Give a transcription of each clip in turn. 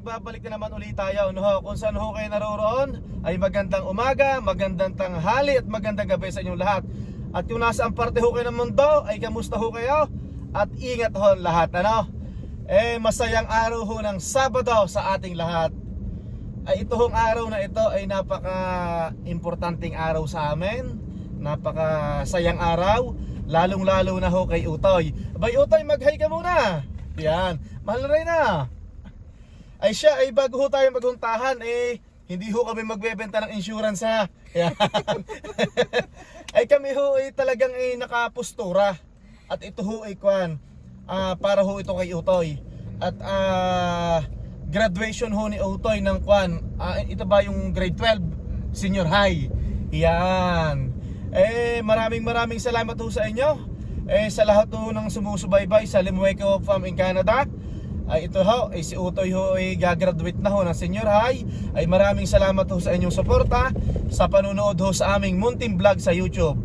nagbabalik na naman ulit tayo, no? Kung saan ho kayo naroroon ay magandang umaga, magandang tanghali at magandang gabi sa inyong lahat. At kung nasaan parte ho kayo ng mundo ay kamusta ho kayo? At ingat ho lahat, ano? Masayang araw ho ng Sabado sa ating lahat. Ay ito hong araw na ito ay napaka-importanting araw sa amin. Napaka-sayang araw, lalong-lalo na ho kay Utoy. Abay Utoy, mag-hi ka muna. Yan, mahal na rin na. Ay siya, ay bago ho tayo maghuntahan, hindi ho kami magbebenta ng insurance ha. Yan. Ay kami ho ay talagang nakapostura. At ito ho ay para ho ito kay Utoy. At graduation ho ni Utoy ng ito ba yung grade 12 senior high. Yan. Maraming salamat ho sa inyo. Sa lahat ho ng sumusubaybay sa Limueco Farm in Canada. Ito ho, si Utoy ho ay gagraduate na ho ng senior high. Ay maraming salamat ho sa inyong suporta sa panunood ho sa aming munting vlog sa YouTube.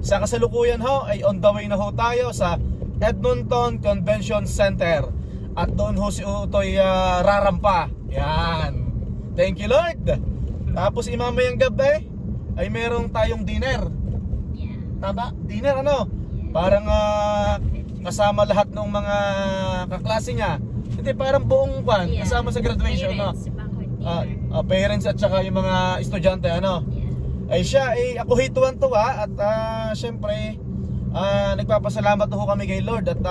Sa kasalukuyan ho ay on the way na ho tayo sa Edmonton Convention Center. At doon ho si Utoy rarampa. Yan. Thank you Lord. Tapos mamayang gabi ay meron tayong dinner. Tama? Dinner ano? Parang kasama lahat ng mga kaklase niya. Hindi, parang buong kasama sa graduation, parents, no? Parents at saka yung mga estudyante, ano? Ay siya, ako tuwan-tuwa at syempre nagpapasalamat ho kami kay Lord at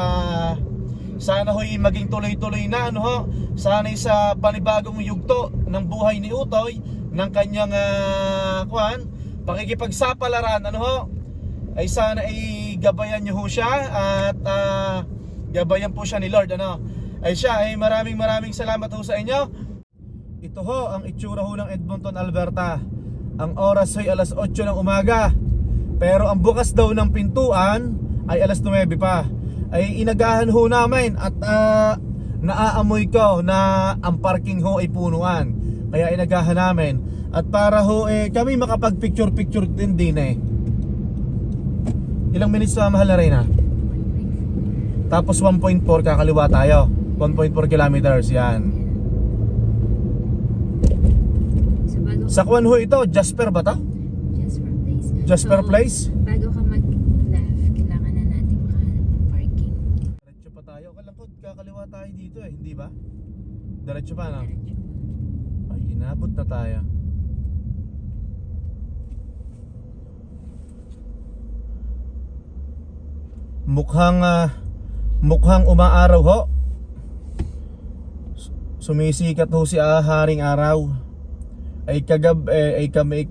sana ho'y maging tuloy-tuloy na, ano ho? Sana'y sa panibagong yugto ng buhay ni Utoy, ng kanyang pakikipagsapalaran, ano ho? Ay sana ay gabayan niyo ho siya at gabayan po siya ni Lord, ano? Ay siya, maraming salamat ho sa inyo. Ito ho ang itsura ho ng Edmonton, Alberta. Ang oras ay alas 8 ng umaga. Pero ang bukas daw ng pintuan ay alas 9 pa. Ay inagahan ho namin at naaamoy ko na ang parking ho ay punuan. Kaya inagahan namin. At para ho kami makapag-picture din Ilang minutes na mahal na rin ha? Tapos 1.4 kakaliwa tayo. 1.4 kilometers yan. Sa kuwan ho ito, Jasper ba to? Jasper Place. Bago ka mag-left, kailangan na natin makahanap ng parking. Diretso pa tayo. Kalangkod, kakaliwa tayo dito hindi ba? Diretso pa no? Ay, inabot na tayo. Mukhang umaaraw ho. Sumisikat ho si Haring Araw. Ay kami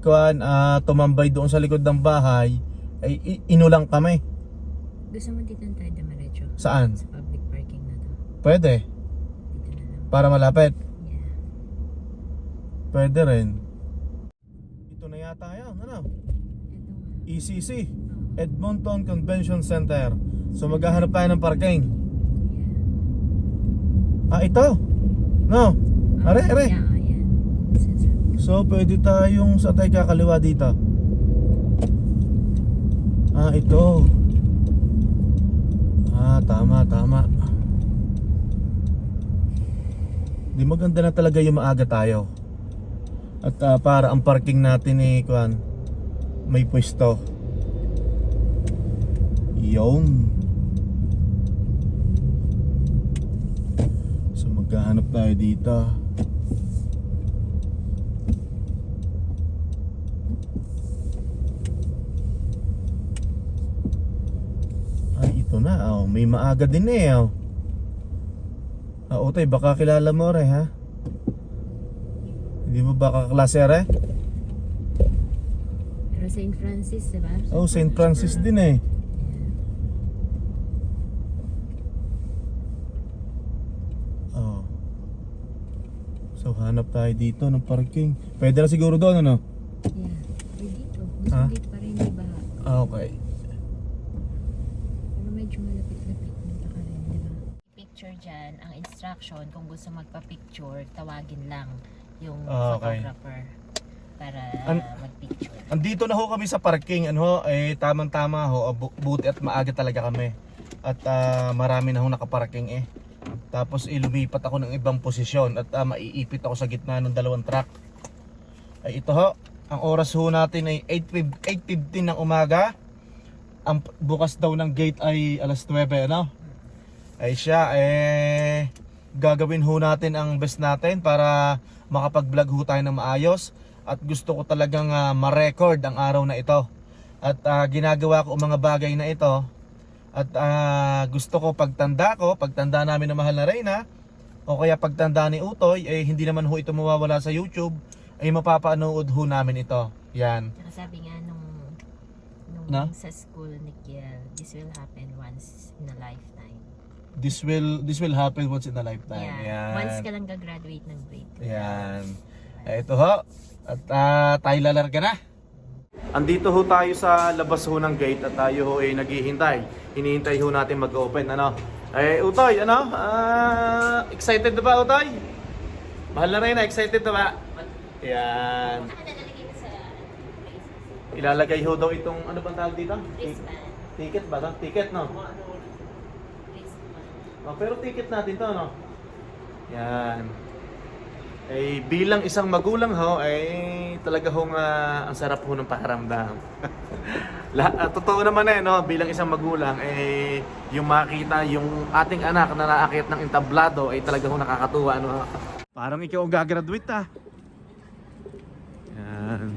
tumambay doon sa likod ng bahay. Ay inulang kami. Gusto mo dito tayo dumiretso? Saan? Sa public parking na to. Pwede. Dito na lang. Para malapit. Yeah. Pwede rin. Ito na yata yan, ano? Ito nga. ECC, Edmonton Convention Center. So maghahanap tayo ng parking. Yeah. Ito. No. Are. Yeah, yan. So pwede tayong sa tayo kakaliwa dito. Ito. Tama. Di maganda na talaga yung maaga tayo. At para ang parking natin may pwesto. Yun. So maghahanap tayo dito. Ito na, may maaga din Utoy, baka kilala mo ha? Hindi mo ba kaklase Pero St. Francis, diba? St. Francis din So hanap tayo dito ng parking. Pwede na siguro doon, ano? Yeah, dito. Gusto dito pa rin, diba? Okay. Pero medyo malapit-lapit dito ka rin, diba? Picture dyan, ang instruction, kung gusto magpa-picture, tawagin lang yung photographer para mag-picture. Andito na ho kami sa parking, tamang-tama ho, buti at maaga talaga kami. At marami na ho nakaparking Tapos lumipat ako ng ibang posisyon at maiipit ako sa gitna ng dalawang truck. Ay ito ho, ang oras ho natin ay 8:15 ng umaga. Ang bukas daw ng gate ay alas 9, ano? Ay siya, gagawin ho natin ang best natin para makapag-vlog ho tayo ng maayos. At gusto ko talagang ma-record ang araw na ito. At ginagawa ko ang mga bagay na ito. At gusto ko pagtanda namin ng mahal na Reyna, o kaya pagtanda ni Utoy, hindi naman ho ito mawawala sa YouTube, ay mapapanood ho namin ito. Yan. Sabi nga nung sa school ni Kiel, this will happen once in a lifetime. This will happen once in a lifetime. Yeah. Yan. Once ka lang gagraduate ng grade 12. Yan. Ito ho. At tayo lalarga na. Andito ho tayo sa labas ho ng gate at tayo ho ay naghihintay. Hinihintay ho natin mag-open, ano? Utoy, ano? Excited na ba, Utoy? Mahal na rin, excited na ba? Yan. Ilalagay ho daw itong, ano bang tawag dito? Ticket ba ito? Ticket, no? Pero ticket natin to, no? Yan. Bilang isang magulang ho, talaga hong ang sarap ho ng pakiramdam. Totoo naman no? Bilang isang magulang, yung makita yung ating anak na naakyat ng entablado ay talaga hong nakakatuwa, no? Parang ikaw ang gagraduate, Yan.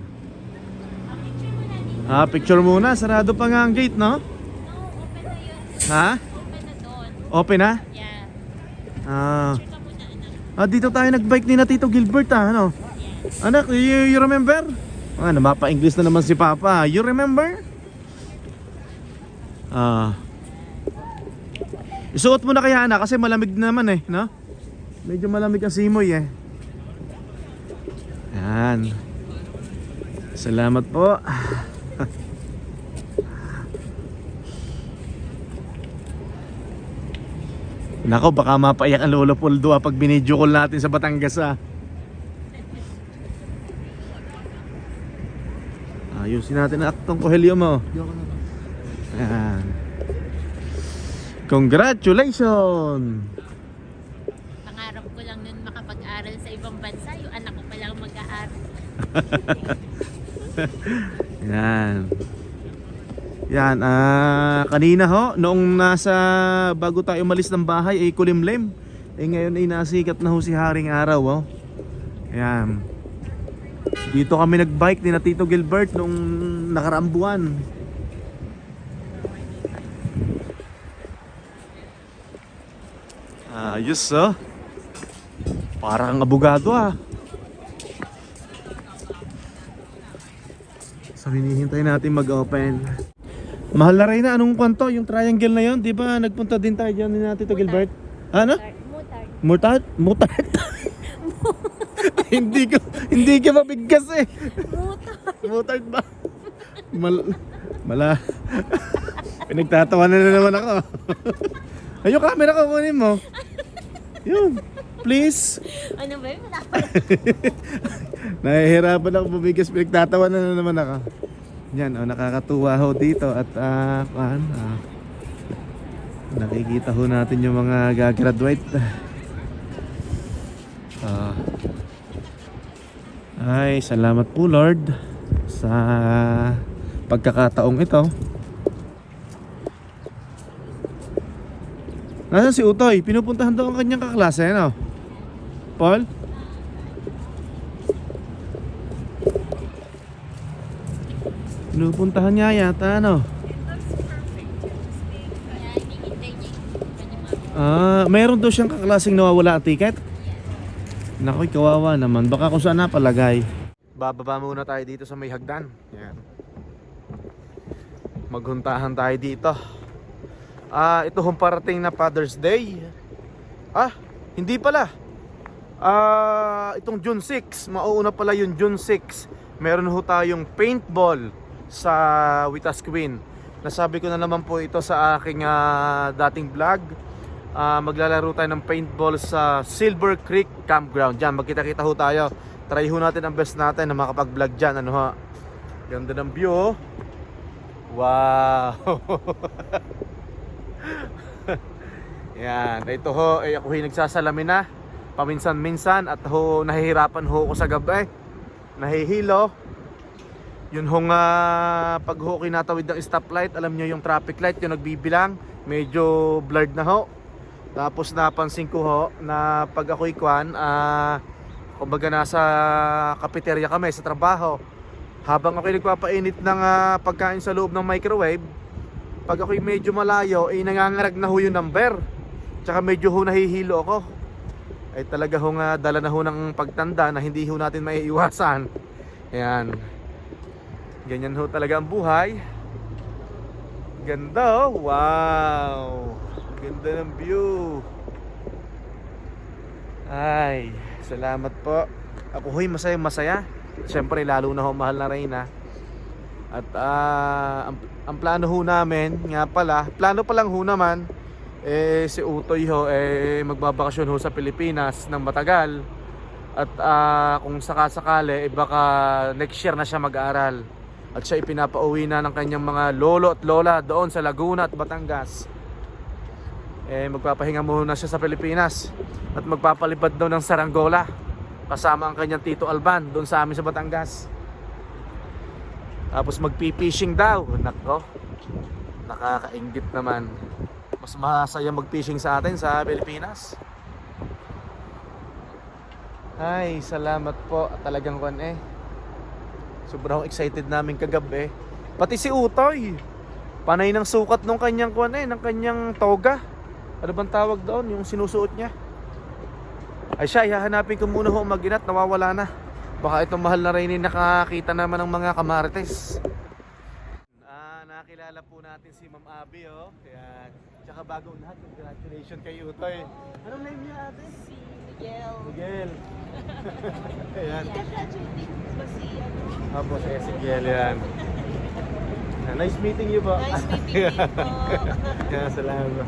Picture muna. Sarado pa nga ang gate, no? No, open na yun. Ha? Open na doon. Open na? Yeah. Dito tayo nagbike ni na Tito Gilbert, ano? Anak, you remember? Mapa-English na naman si Papa. You remember? Isuot mo na kaya, anak, kasi malamig naman no? Medyo malamig ang simoy Yan. Salamat po. Nako, baka mapaiyak ang Lolo Poldo pag binidyo call natin sa Batangas Ayusin natin ang aktong kohelyo mo. Ayan. Congratulations! Pangarap ko lang nun makapag-aral sa ibang bansa. Yung anak ko palang mag-aaral. Yan. Yan, kanina ho, noong bago tayo umalis ng bahay ay kulimlim. Ngayon ay nasikat na ho si Haring Araw, Yan. Dito kami nagbike ni na Tito Gilbert nung nakaraang buwan. Ayos, parang abogado, So hinihintay natin mag-open. Mahal na Reyna, anong kwanto? Yung triangle na yon, di ba nagpunta din tayo dyan ni Tito Gilbert? Ano? Mutard? Mutard? Hindi ka mabigkas Mutard ba? Pinagtatawanan na naman ako. Ayun, camera ko, kunin mo. Yun, please. Ano ba yun? Nahihirapan ako bumigas, pinagtatawanan na naman ako. Yan, nakakatuwa ho dito at nakikita ho natin yung mga gagraduate. Ay, salamat po Lord sa pagkakataong ito. Nasaan si Utoy? Pinupuntahan daw ang kanyang kaklase, ano? Paul? Pinupuntahan niya yata, ano? Meron daw siyang kaklaseng nawawala ang ticket? Nakoy, kawawa naman. Baka kung saan napalagay. Bababa muna tayo dito sa may hagdan. Yan. Maghuntahan tayo dito. Ito hong parating na Father's Day. Hindi pala. Itong June 6. Mauuna pala yung June 6. Meron ho tayong paintball sa Witas Queen. Nasabi ko na naman po ito sa aking dating vlog. Maglalaro tayo ng paintball sa Silver Creek Campground. Diyan, magkita-kita ho tayo. Try ho natin ang best natin na makapag-vlog dyan. Ano ha? Ganda ng view. Wow! Yan, ito ho, ako nagsasalamin na paminsan-minsan at nahihirapan ho ako sa gabi. Nahihilo. Yun hong pag kinatawid ng stoplight, alam nyo yung traffic light, yung nagbibilang, medyo blurred na ho. Tapos napansin ko ho na pag ako'y kumbaga nasa cafeteria kami sa trabaho, habang ako'y nagpapainit ng pagkain sa loob ng microwave, pag ako'y medyo malayo, nangangarag na ho yung number. Tsaka medyo ho nahihilo ako. Ay talaga ho dala na ho ng pagtanda na hindi ho natin maiiwasan. Ayan. Ganyan ho talaga ang buhay. Ganda oh. Wow. Ganda ng view. Ay, salamat po. Ako ho'y masaya. Siyempre lalo na ho mahal na Reyna. At ang plano ho namin, nga pala, plano pa lang ho naman, si Utoy ho magbabakasyon ho sa Pilipinas ng matagal. At kung sakasakali, baka next year na siya mag-aaral. At siya ipinapauwi na ng kanyang mga lolo at lola doon sa Laguna at Batangas. Magpapahinga muna siya sa Pilipinas. At magpapalipad daw ng Saranggola kasama ang kanyang Tito Alban doon sa amin sa Batangas. Tapos magpi-fishing daw. Nako, nakakainggit naman. Mas masaya mag-fishing sa atin sa Pilipinas. Ay, salamat po. Talagang sobrang excited namin kagabi. Pati si Utoy, panay ng sukat nung kanyang ng kanyang toga. Ano bang tawag doon? Yung sinusuot niya. Ay siya, hahanapin ko muna ho mag-inat, nawawala na. Baka itong mahal na Reyna nakakita naman ng mga kamarites. Nakilala po natin si Ma'am Abby oh. Ayan. Tsaka bagong lahat, congratulations kay Utoy. Anong name niya ate? Si Miguel. Miguel. Ayan. Graduating ba si Apo, si Miguel yan. Nice meeting you po. Nice meeting you po. Yan, salamat.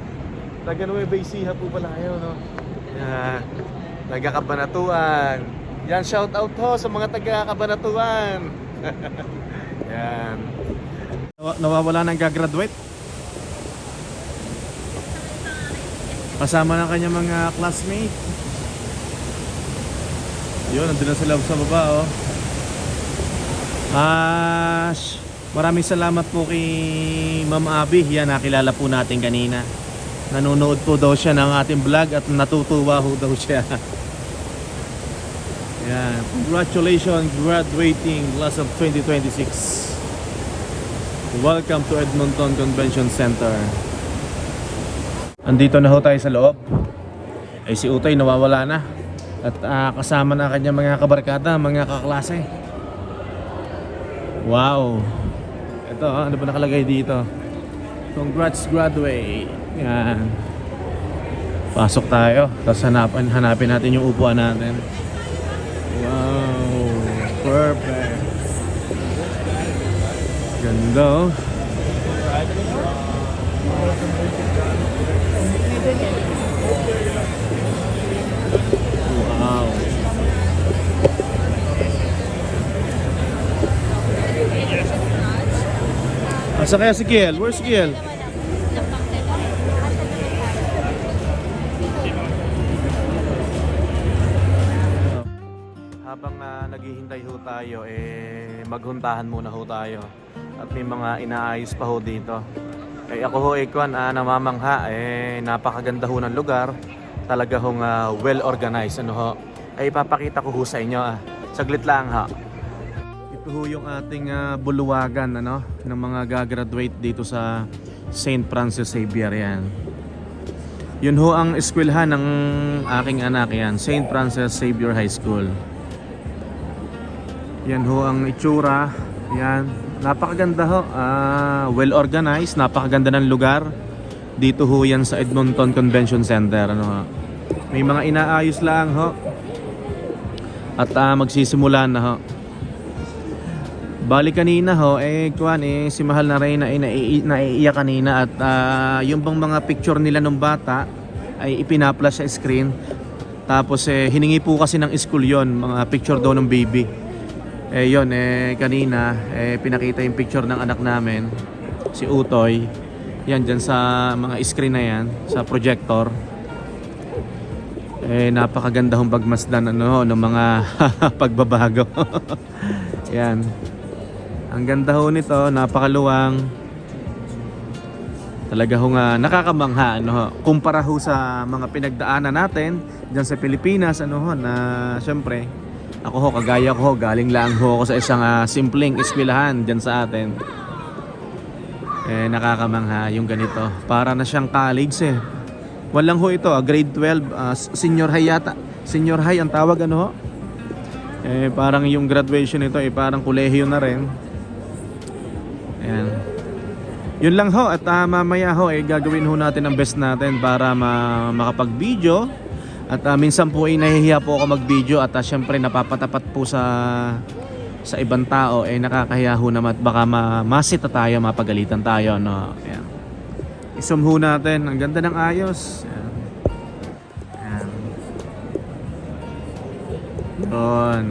Taga Nueva Ecija po pala kayo, no? Yan. Taga Cabanatuan. Yan, shout out ho sa mga taga Cabanatuan. Yan. Nawawala nang gagraduate. Kasama ng kanyang mga classmate. Yun, nandun na sila sa baba oh. Maraming salamat po kay Ma'am Abby. Yan, nakilala po natin kanina. Nanonood po daw siya ng ating vlog at natutuwa ho daw siya. Yan, congratulations graduating class of 2026. Welcome to Edmonton Convention Center. Andito na ho tayo sa loob. Ay si Utoy nawawala na. At kasama na kanya mga kabarkada, mga kaklase. Wow. Ito, ano ba nakalagay dito? Congrats graduate. Yan. Pasok tayo. Tapos hanapin natin yung upuan natin. Wow. Perfect. Ganda oh. Wow. Asa kaya si Kiel? Where's Kiel? Habang naghihintay ho tayo, maghuntahan muna ho tayo. At may mga inaayos pa ho dito. Ako ho namamangha, napakaganda ho ng lugar. Talaga hong well organized. Ano ho? Ipapakita ko ho sa inyo. Saglit lang ha. Ito ho yung ating buluwagan ng mga gagraduate dito sa St. Francis Xavier yan. Yun ho ang eskwelahan ng aking anak yan, St. Francis Xavier High School. Yan ho ang itsura. Yan, napakaganda ho. Well organized, napakaganda ng lugar. Dito ho yan sa Edmonton Convention Center. May mga inaayos lang ho. At magsisimula na ho. Bali kanina ho, si mahal na Reyna naiiyak kanina. At yung bang mga picture nila ng bata ay ipinaplas sa screen. Tapos hiningi po kasi ng school yon, mga picture daw ng baby. Kanina pinakita yung picture ng anak namin, si Utoy. Yan, dyan sa mga screen na yan, sa projector. Napakaganda hong pagmasdan ng mga pagbabago. Yan. Ang ganda ho nito, napakaluwang. Talaga ho nga nakakamangha kumpara ho sa mga pinagdaanan natin diyan sa Pilipinas na syempre ako ho kagaya ko galing lang ho ako sa isang simpleng eskwelahan diyan sa atin. Nakakamangha yung ganito. Para na siyang college Walang ho ito, grade 12, senior high yata. Senior high ang tawag parang yung graduation nito parang kolehiyo na rin. Ayan. Yun lang ho at mamaya ho gagawin ho natin ang best natin para makapag-video at minsan po nahihiya po ako mag-video at syempre napapatapat po sa ibang tao nakakahiya ho naman at baka masita tayo, mapagalitan tayo Ayan. I-zoom ho natin, ang ganda ng ayos. Ayan. Ayan. Doon.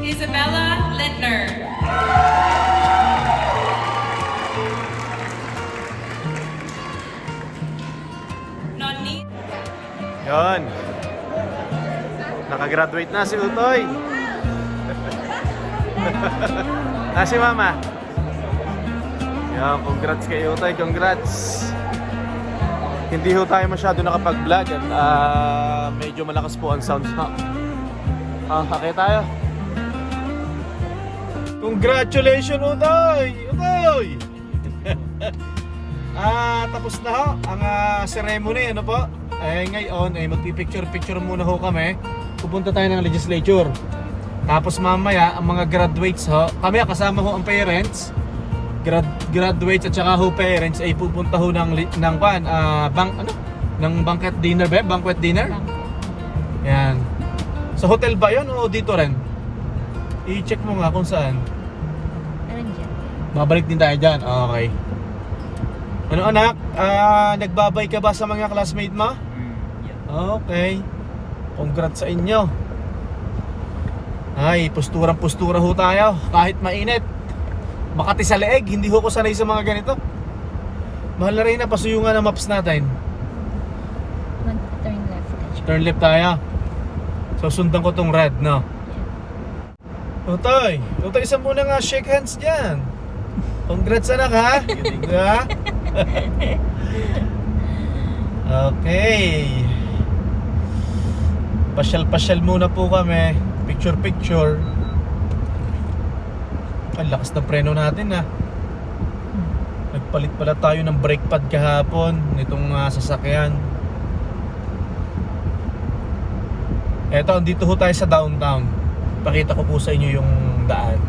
Isabella Lindner. Noni. Yon. Nakagraduate na si Utoy. Si Mama. Yan, congrats kay Utoy, congrats. Hindi ho tayo masyado nakapag-vlog at medyo malakas po ang sound. Okay tayo. Congratulations Utoy! Utoy! Tapos na ho ang ceremony, ano po? Ngayon magpipicture muna ho kami. Pupunta tayo ng legislature. Tapos mamaya ang mga graduates ho, kami kasama ho ang parents. Graduates at saka ho parents ay pupunta ho ng banquet dinner ba? Banquet dinner? Yan. Sa hotel ba 'yon o dito rin? I-check mo nga kung saan. Babalik din tayo dyan. Okay. Ano anak? Nagbabay ka ba sa mga classmate mo? Okay. Congrats sa inyo. Ay, posturang-postura ho tayo. Kahit mainit. Makati sa leeg. Hindi ho ko sanay sa mga ganito. Mahal na rin na pasuyungan ng maps natin. Turn left. Turn left tayo. So sundan ko tong red, no? Utoy, isa muna nga, shake hands dyan. Congrats anak ha. Diba? Okay. Pasyal-pasyal muna po kami. Picture. Ang lakas ng preno natin ha. Nagpalit pala tayo ng brake pad kahapon nitong sasakyan. Eto, andito ho tayo sa downtown. Pakita ko po sa inyo yung daan.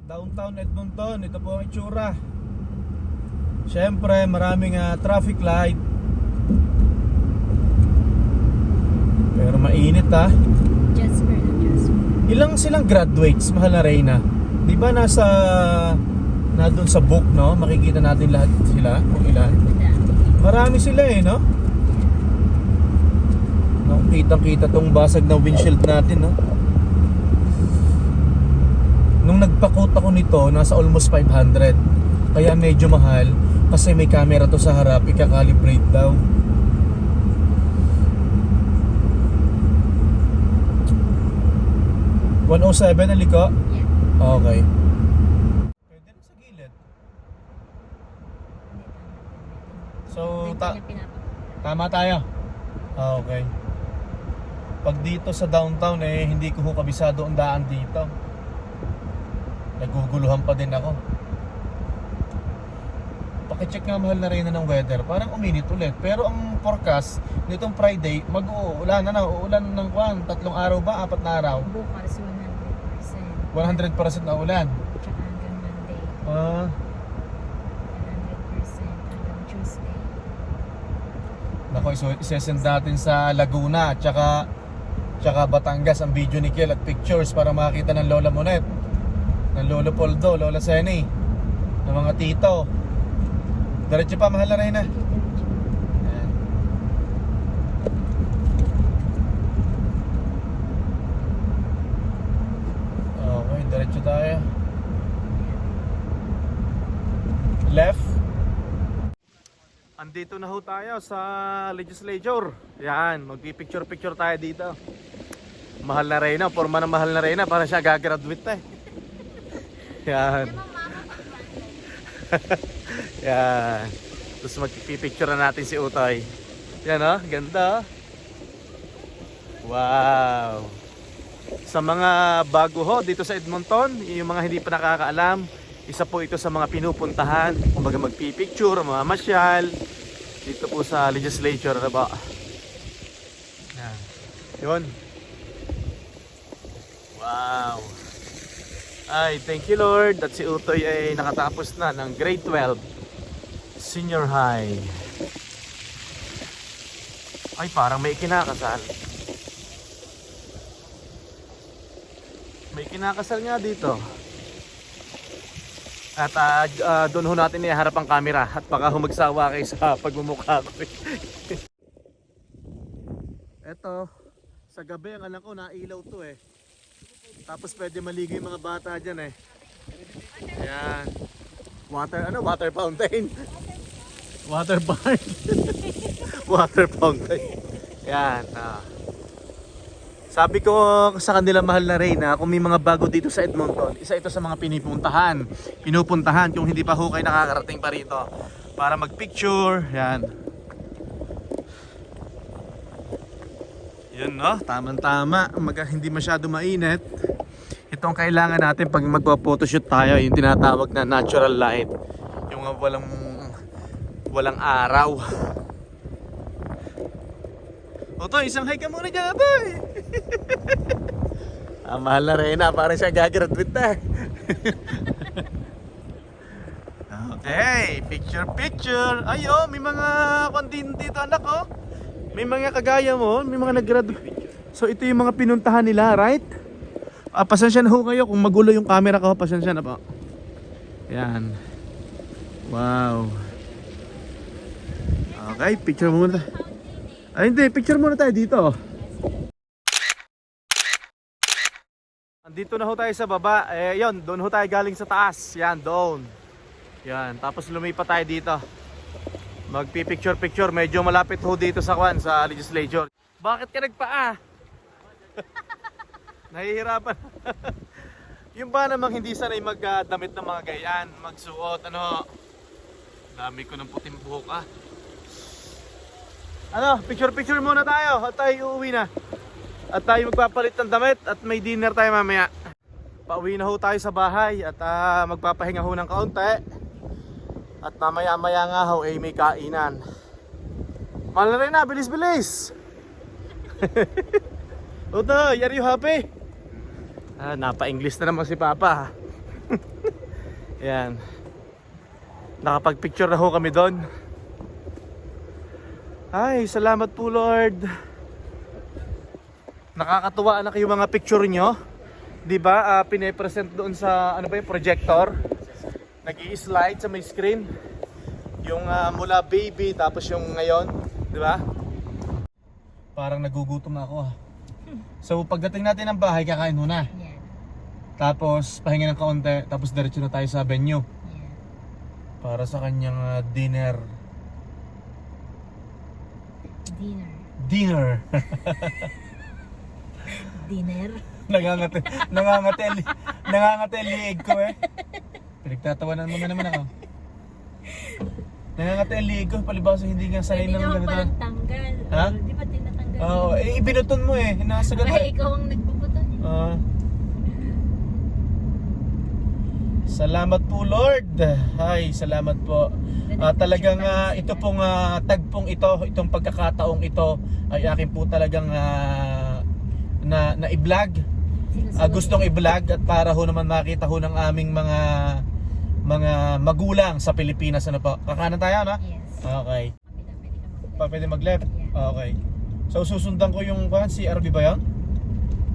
Downtown Edmonton, ito po ang itsura. Siyempre, maraming traffic light. Pero mainit ha. Jasper. Ilang silang graduates, mahal na Reyna? Di ba nasa doon sa book, no? Makikita natin lahat sila kung ilan. Marami sila no? No, kitang-kita tong basag na windshield natin, no? Nung nagpa-quote ako nito, nasa almost 500. Kaya medyo mahal kasi may camera to sa harap, ika-calibrate daw. $107 ang liko? Yeah. Okay. Pwede rin sa gilid. So, tama tayo? Okay. Pag dito sa downtown hindi ko kabisado ang daan dito. Naguguluhan pa din ako. Pakicheck nga mahal na rin ng weather. Parang uminit ulit. Pero ang forecast nitong Friday, mag-uulan uulan ng 3 araw ba? 4 na araw? Bukas 100%. 100% na ulan. Tsaka hanggang Monday. 100% hanggang Tuesday. Nako, isesend natin sa Laguna at tsaka Batangas ang video ni Kiel at pictures para makita ng Lola Monet, ng Lolo Poldo, Lola Seni, ng mga tito. Diretso pa, mahal na Reyna. Okay, diretso tayo. Left. Andito na ho tayo sa legislature. Yan, magpipicture-picture tayo dito. Mahal na Reyna, forma ng mahal na Reyna para siya gagraduate Yan. Yan. Tapos magpipicture na natin si Utoy. Yan ganda. Wow. Sa mga bago ho dito sa Edmonton, yung mga hindi pa nakakaalam, isa po ito sa mga pinupuntahan, kumbaga magpipicture, mamasyal dito po sa legislature na ba. Yan. Yun. Wow. Ay, thank you Lord that si Utoy ay nakatapos na ng grade 12 senior high. Ay, parang may kinakasal. May kinakasal nga dito. At doon ho natin iharap ang camera at baka humagsawa kayo sa pagmumukha ko. Eto, sa gabi ang alam ko nailaw to Tapos pwede maligo yung mga bata dyan Ayan. Water fountain. Water park. Water fountain. Ayan. Sabi ko sa kanila mahal na Reyna, kung may mga bago dito sa Edmonton, isa ito sa mga pinupuntahan kung hindi pa ho kayo nakakarating pa rito para magpicture. Yan. Yun tamang-tama, hindi masyado mainit. Itong kailangan natin pag magpa-photoshoot tayo, yung tinatawag na natural light, yung walang araw. Otoy, isang hi ka muna dyan, Otoy. Mahal na Reyna, parang siya gagraduate na. Okay, picture. Ay may mga kondin dito anak May mga kagaya mo, may mga nag-graduate. So ito yung mga pinuntahan nila, right? Pasensya na ho kayo kung magulo yung camera ko, pasensya na po. Yan. Wow. Okay, picture muna. Ay hindi, picture muna tayo dito. Andito na ho tayo sa baba. Yun, doon ho tayo galing sa taas. Yan, doon. Yan, tapos lumipat tayo dito. Magpipicture-picture. Medyo malapit ho dito sa legislature. Bakit ka nagpaa? Nahihirapan. Yung ba namang hindi sanay magdamit ng mga gayaan, magsuot, ano. Dami ko ng puting buhok ah. Ano, picture muna tayo at tayo uuwi na. At tayo magpapalit ng damit at may dinner tayo mamaya. Pauwi na ho tayo sa bahay at magpapahinga ho ng kaunti. At mamaya nga ho ay may kainan. Mahal na rin na, bilis-bilis! Utoy, are you happy? Napa-English na naman si Papa. Yan. Nakapag-picture na ho kami doon. Ay, salamat po Lord. Nakakatuwa na kayo mga picture nyo. Diba, pine-present doon sa ano ba yung projector. Nag-i-slide sa may screen. Yung mula baby tapos yung ngayon. Diba? Parang nagugutom ako ah. So pagdating natin ng bahay, kakain muna. Yan. Tapos pahinga ng kaunti, tapos diretso na tayo sa venue. Yan. Para sa kanyang dinner. Dinner. Dinner. Dinner? Nangangati ang liig ko eh. Pinagtatawanan mo na naman ako. Nangangati ang liig ko, palibasa hindi nga sanay Pwede ng naman ganito. palang tanggal. Ha? Di ba tinatanggal? Oo, ibinuton mo eh, nasagat Ay, ikaw ang nagpuputan. Salamat po Lord. Ay, salamat po. Talagang ito pong tagpong itong pagkakataong ito ay akin po talagang na i-vlog. Gustong i-vlog at para ho naman makita ho ng aming mga magulang sa Pilipinas. Ano po? Kakanan tayo, no? Yes. Okay. Pwede ka Pwede mag-left? Yeah. Okay. So susundan ko yung si RB ba yan?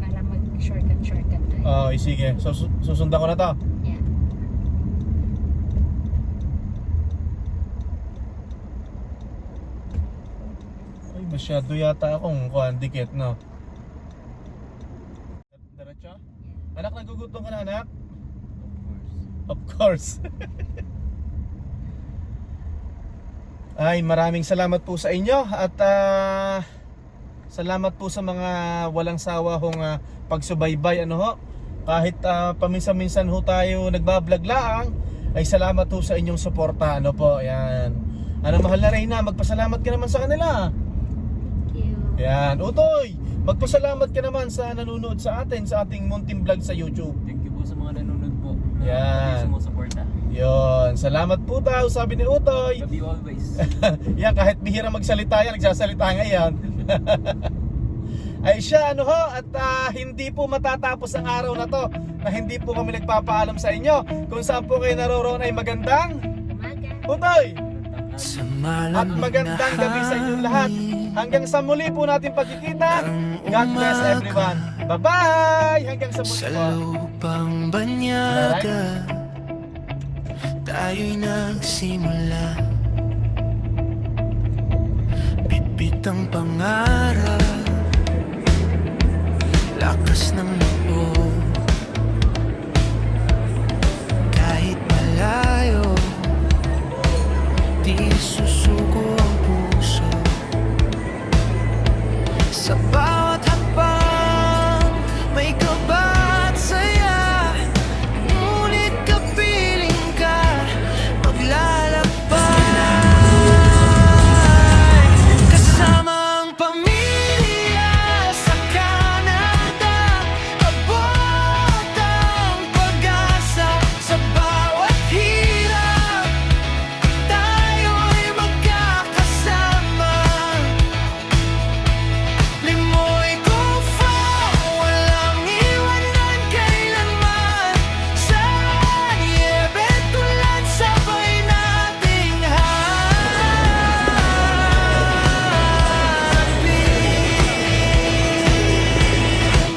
Para mag-shortcut tayo. Okay, sige. So susundan ko na to. Yeah. Ay, masyado yata akong dikit, no? Diretso? Anak, nagugutom ka na, anak? Of course. Ay, maraming salamat po sa inyo at salamat po sa mga walang sawa hong pagsubaybay, ano ho. Kahit paminsan-minsan ho tayo nagbablog lang, ay salamat po sa inyong suporta, ano po. Yan. Ano, mahal na Reyna, magpasalamat ka naman sa kanila. Thank you. Yan, Utoy, magpasalamat ka naman sa nanonood sa atin sa ating munting vlog sa YouTube. Thank you po sa mga nanonood po. Yan. Sumusuporta. Yon, salamat po daw, sabi ni Utoy. Love you always. Yan, kahit bihira magsalita yan, nagsasalita ngayon. Ay siya, ano ho, at hindi po matatapos ang araw na to na hindi po kami nagpapaalam sa inyo kung saan po kayo naroroon ay magandang Utoy at magandang gabi sa inyong lahat. Hanggang sa muli po natin pagkikita. God bless everyone. Bye-bye! Hanggang sa muli Sa po. lupang banyaga tayo'y nagsimula. Bitbit ang pangarap, lakas ng